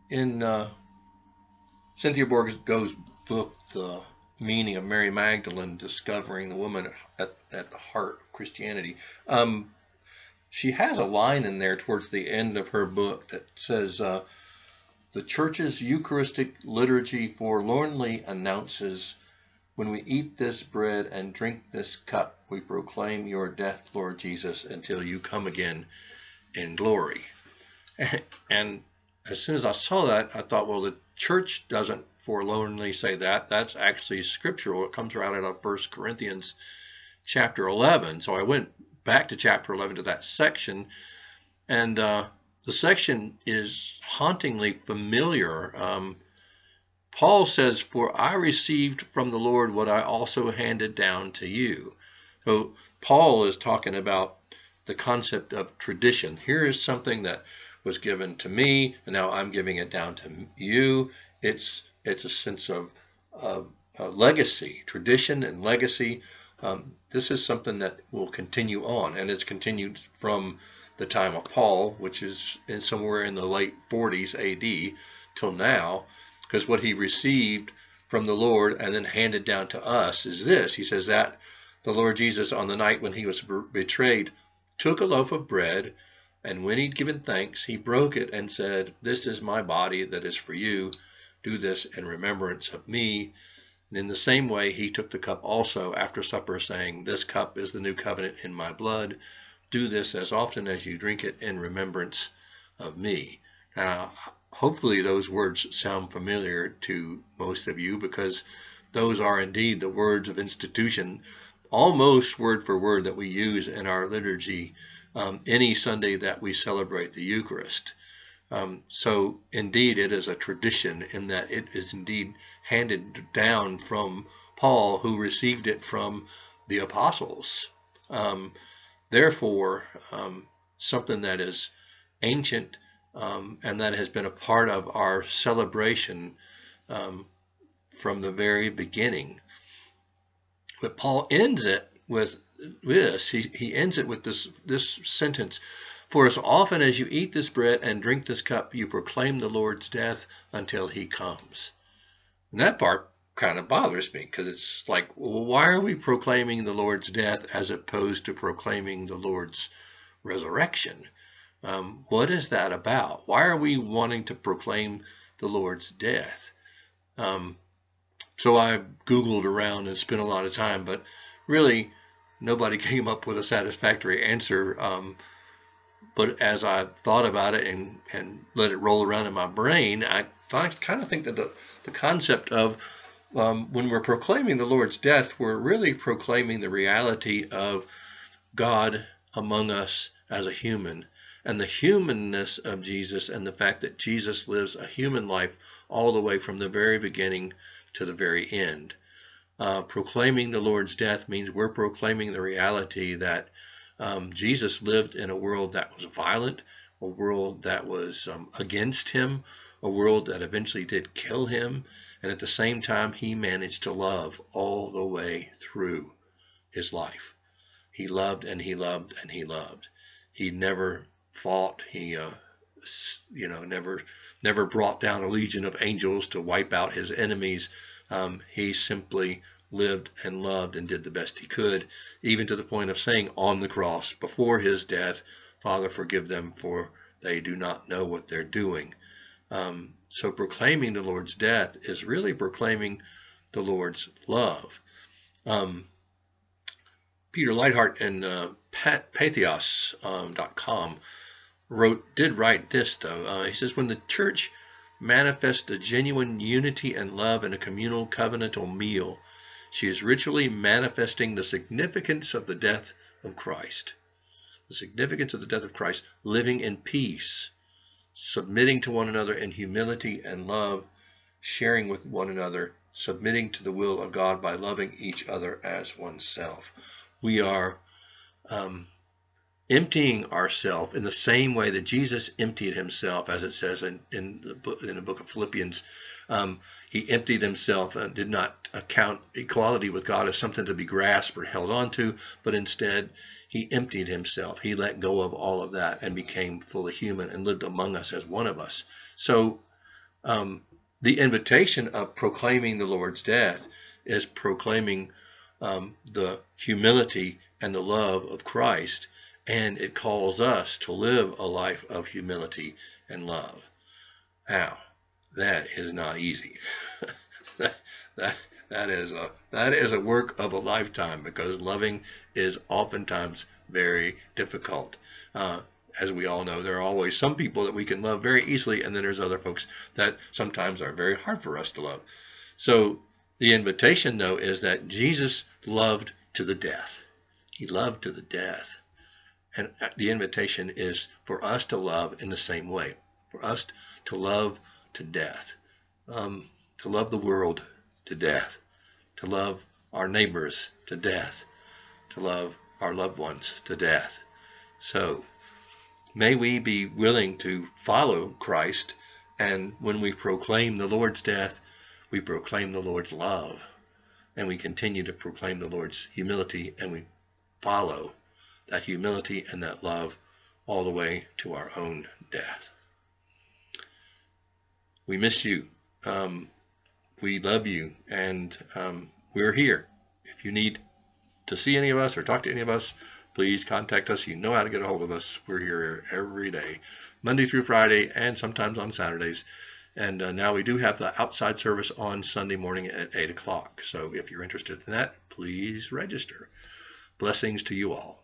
In Cynthia Bourgo's book, The Meaning of Mary Magdalene, Discovering the Woman at the Heart of Christianity, she has a line in there towards the end of her book that says, the Church's Eucharistic liturgy forlornly announces, when we eat this bread and drink this cup, we proclaim your death, Lord Jesus, until you come again in glory. And as soon as I saw that, I thought, well, the church doesn't forlornly say that. That's actually scriptural. It comes right out of 1 Corinthians chapter 11. So I went back to chapter 11 to that section, and the section is hauntingly familiar. Paul says, for I received from the Lord what I also handed down to you. So Paul is talking about the concept of tradition. Here is something that was given to me, and now I'm giving it down to you. It's a sense of legacy, tradition and legacy. This is something that will continue on, and it's continued from the time of Paul, which is somewhere in the late 40s AD till now, because what he received from the Lord and then handed down to us is this. He says that the Lord Jesus, on the night when he was betrayed, took a loaf of bread, and when he'd given thanks, he broke it and said, this is my body that is for you. Do this in remembrance of me. And in the same way, he took the cup also after supper, saying, this cup is the new covenant in my blood. Do this as often as you drink it in remembrance of me. Now, hopefully those words sound familiar to most of you, because those are indeed the words of institution, almost word for word, that we use in our liturgy any Sunday that we celebrate the Eucharist. So indeed it is a tradition in that it is indeed handed down from Paul, who received it from the apostles. Therefore, something that is ancient and that has been a part of our celebration from the very beginning. But Paul ends it with this. He ends it with this sentence: for as often as you eat this bread and drink this cup, you proclaim the Lord's death until he comes. And that part kind of bothers me, because it's like, well, why are we proclaiming the Lord's death as opposed to proclaiming the Lord's resurrection? What is that about? Why are we wanting to proclaim the Lord's death? So I Googled around and spent a lot of time, but really nobody came up with a satisfactory answer. But as I thought about it and let it roll around in my brain, I kind of think that the concept of when we're proclaiming the Lord's death, we're really proclaiming the reality of God among us as a human, and the humanness of Jesus, and the fact that Jesus lives a human life all the way from the very beginning to the very end. Proclaiming the Lord's death means we're proclaiming the reality that Jesus lived in a world that was violent, a world that was against him, a world that eventually did kill him, and at the same time he managed to love all the way through his life. He loved and he loved and he loved. He never fought. He never brought down a legion of angels to wipe out his enemies. He simply lived and loved and did the best he could, even to the point of saying on the cross before his death, Father, forgive them, for they do not know what they're doing. So proclaiming the Lord's death is really proclaiming the Lord's love. Peter Leithart in Patheos.com did write this, though. He says, when the church manifests a genuine unity and love in a communal covenantal meal, she is ritually manifesting the significance of the death of Christ. The significance of the death of Christ, living in peace, submitting to one another in humility and love, sharing with one another, submitting to the will of God by loving each other as oneself. We are emptying ourselves in the same way that Jesus emptied himself, as it says in the book of Philippians. He emptied himself and did not account equality with God as something to be grasped or held on to, but instead he emptied himself. He let go of all of that and became fully human and lived among us as one of us. So The invitation of proclaiming the Lord's death is proclaiming the humility and the love of Christ, and it calls us to live a life of humility and love. Now, that is not easy. that is a work of a lifetime, because loving is oftentimes very difficult. As we all know, there are always some people that we can love very easily, and then there's other folks that sometimes are very hard for us to love. So the invitation, though, is that Jesus loved to the death. He loved to the death. And the invitation is for us to love in the same way, for us to love to death, to love the world to death, to love our neighbors to death, to love our loved ones to death. So may we be willing to follow Christ, and when we proclaim the Lord's death, we proclaim the Lord's love, and we continue to proclaim the Lord's humility, and we follow that humility and that love all the way to our own death. We miss you. We love you, and we're here. If you need to see any of us or talk to any of us, please contact us. You know how to get a hold of us. We're here every day, Monday through Friday, and sometimes on Saturdays. And now we do have the outside service on Sunday morning at 8 o'clock. So if you're interested in that, please register. Blessings to you all.